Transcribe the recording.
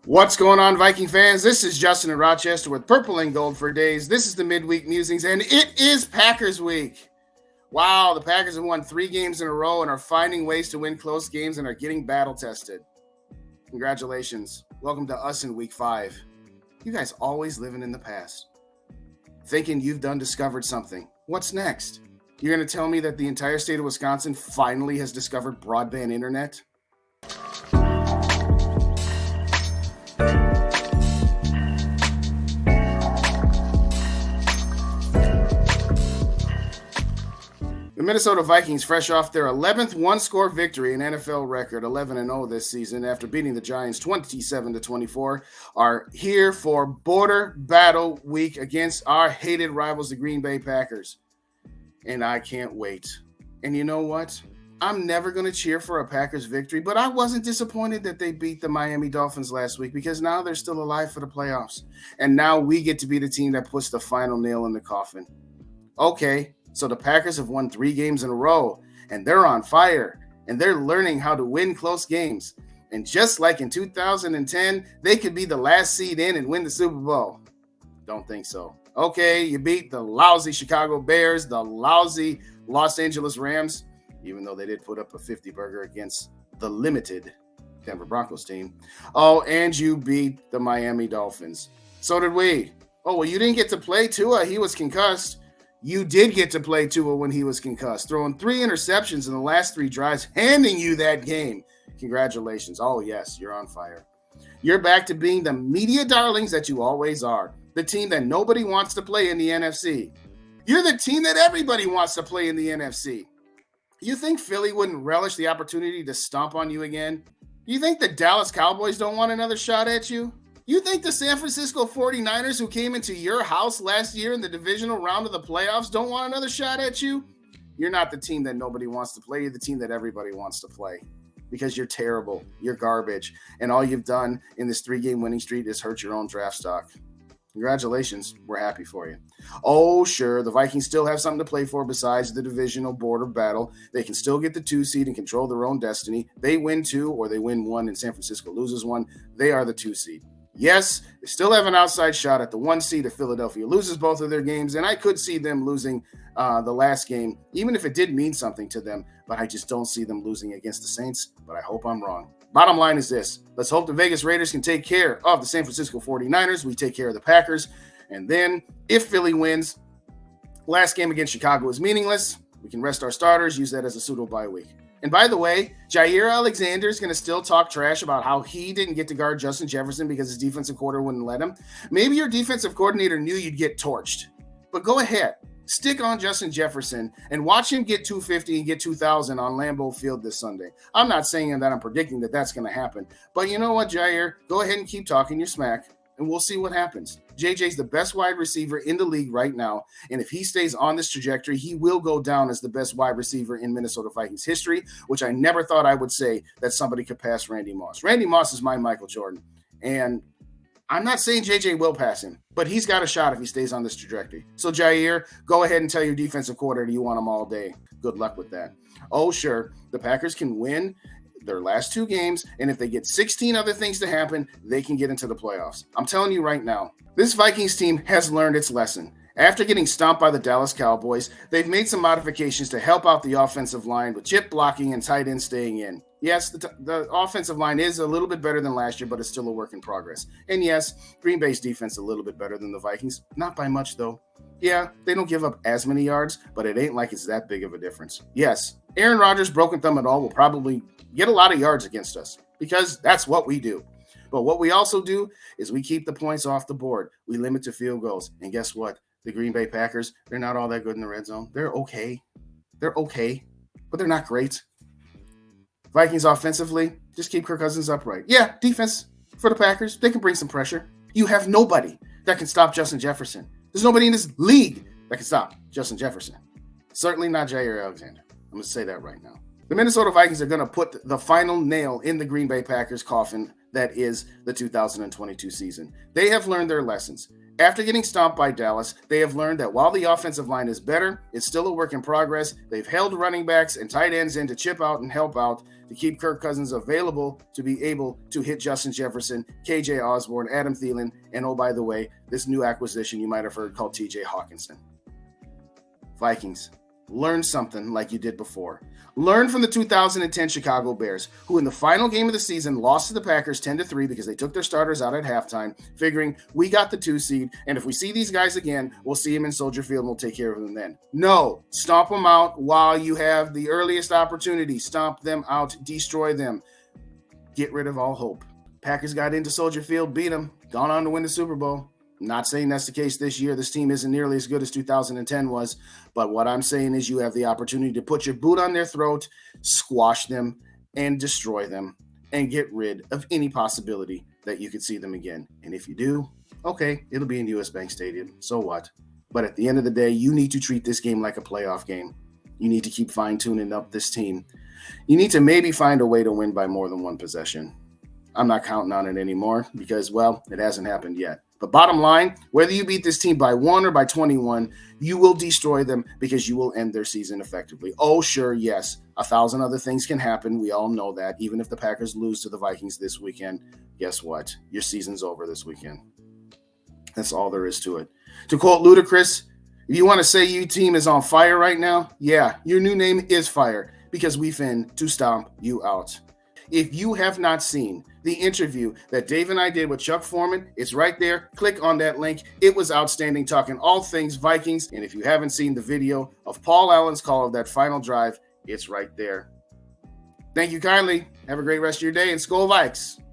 What's going on, Viking fans? This is Justin in Rochester with Purple and Gold for Days. This is the Midweek Musings, and it is Packers week. Wow, the Packers have won 3 games in a row and are finding ways to win close games and are getting battle-tested. Congratulations. Welcome to us in week 5. You guys always living in the past, thinking you've discovered something. What's next? You're going to tell me that the entire state of Wisconsin finally has discovered broadband internet? The Minnesota Vikings, fresh off their 11th one-score victory in NFL record, 11-0 this season after beating the Giants 27-24, are here for border battle week against our hated rivals, the Green Bay Packers. And I can't wait. And you know what? I'm never going to cheer for a Packers victory, but I wasn't disappointed that they beat the Miami Dolphins last week because now they're still alive for the playoffs. And now we get to be the team that puts the final nail in the coffin. Okay. So the Packers have won 3 games in a row, and they're on fire, and they're learning how to win close games. And just like in 2010, they could be the last seed in and win the Super Bowl. Don't think so. Okay, you beat the lousy Chicago Bears, the lousy Los Angeles Rams, even though they did put up a 50-burger against the limited Denver Broncos team. Oh, and you beat the Miami Dolphins. So did we. Oh, well, you didn't get to play Tua. He was concussed. You did get to play Tua when he was concussed, throwing 3 interceptions in the last 3 drives, handing you that game. Congratulations. Oh, yes, you're on fire. You're back to being the media darlings that you always are, the team that nobody wants to play in the NFC. You're the team that everybody wants to play in the NFC. You think Philly wouldn't relish the opportunity to stomp on you again? You think the Dallas Cowboys don't want another shot at you? You think the San Francisco 49ers, who came into your house last year in the divisional round of the playoffs, don't want another shot at you? You're not the team that nobody wants to play. You're the team that everybody wants to play because you're terrible. You're garbage. And all you've done in this 3-game winning streak is hurt your own draft stock. Congratulations. We're happy for you. Oh, sure, the Vikings still have something to play for besides the divisional border battle. They can still get the 2 seed and control their own destiny. They win 2 or they win 1 and San Francisco loses 1. They are the 2 seed. Yes, they still have an outside shot at the 1 seed if Philadelphia loses both of their games, and I could see them losing the last game, even if it did mean something to them, but I just don't see them losing against the Saints, but I hope I'm wrong. Bottom line is this. Let's hope the Vegas Raiders can take care of the San Francisco 49ers. We take care of the Packers, and then if Philly wins, last game against Chicago is meaningless. We can rest our starters, use that as a pseudo bye week. And by the way, Jaire Alexander is going to still talk trash about how he didn't get to guard Justin Jefferson because his defensive coordinator wouldn't let him. Maybe your defensive coordinator knew you'd get torched. But go ahead. Stick on Justin Jefferson and watch him get 250 and get 2,000 on Lambeau Field this Sunday. I'm not saying that I'm predicting that that's going to happen. But you know what, Jaire? Go ahead and keep talking your smack, and we'll see what happens. JJ's the best wide receiver in the league right now, and if he stays on this trajectory, he will go down as the best wide receiver in Minnesota Vikings history, which I never thought I would say that somebody could pass Randy Moss. Randy Moss is my Michael Jordan, and I'm not saying JJ will pass him, but he's got a shot if he stays on this trajectory. So, Jaire, go ahead and tell your defensive coordinator you want him all day. Good luck with that. Oh, sure, the Packers can win their last 2 games, and if they get 16 other things to happen, they can get into the playoffs. I'm telling you right now, this Vikings team has learned its lesson. After getting stomped by the Dallas Cowboys, they've made some modifications to help out the offensive line with chip blocking and tight end staying in. Yes, the offensive line is a little bit better than last year, but it's still a work in progress. And yes, Green Bay's defense is a little bit better than the Vikings. Not by much, though. Yeah, they don't give up as many yards, but it ain't like it's that big of a difference. Yes, Aaron Rodgers' broken thumb and all will probably get a lot of yards against us because that's what we do. But what we also do is we keep the points off the board. We limit to field goals. And guess what? The Green Bay Packers, they're not all that good in the red zone. They're okay. They're okay, but they're not great. Vikings offensively, just keep Kirk Cousins upright. Yeah, defense for the Packers, they can bring some pressure. You have nobody that can stop Justin Jefferson. There's nobody in this league that can stop Justin Jefferson. Certainly not Jaire Alexander. I'm going to say that right now. The Minnesota Vikings are going to put the final nail in the Green Bay Packers coffin that is the 2022 season. They have learned their lessons. After getting stomped by Dallas, they have learned that while the offensive line is better, it's still a work in progress. They've held running backs and tight ends in to chip out and help out to keep Kirk Cousins available to be able to hit Justin Jefferson, KJ Osborne, Adam Thielen, and oh, by the way, this new acquisition you might have heard called TJ Hawkinson. Vikings, learn something like you did before. Learn from the 2010 Chicago Bears, who in the final game of the season lost to the Packers 10-3 because they took their starters out at halftime, figuring we got the 2 seed, and if we see these guys again, we'll see them in Soldier Field and we'll take care of them then. No, stomp them out while you have the earliest opportunity. Stomp them out, destroy them. Get rid of all hope. Packers got into Soldier Field, beat them, gone on to win the Super Bowl. I'm not saying that's the case this year. This team isn't nearly as good as 2010 was. But what I'm saying is you have the opportunity to put your boot on their throat, squash them, and destroy them, and get rid of any possibility that you could see them again. And if you do, okay, it'll be in US Bank Stadium. So what? But at the end of the day, you need to treat this game like a playoff game. You need to keep fine-tuning up this team. You need to maybe find a way to win by more than one possession. I'm not counting on it anymore because, well, it hasn't happened yet. But bottom line, whether you beat this team by 1 or by 21, you will destroy them because you will end their season effectively. Oh, sure, yes, 1,000 other things can happen. We all know that. Even if the Packers lose to the Vikings this weekend, guess what? Your season's over this weekend. That's all there is to it. To quote Ludacris, if you want to say your team is on fire right now, yeah, your new name is Fire because we fin to stomp you out. If you have not seen the interview that Dave and I did with Chuck Foreman, it's right there. Click on that link. It was outstanding, talking all things Vikings. And if you haven't seen the video of Paul Allen's call of that final drive, it's right there. Thank you kindly. Have a great rest of your day, and Skol Vikes.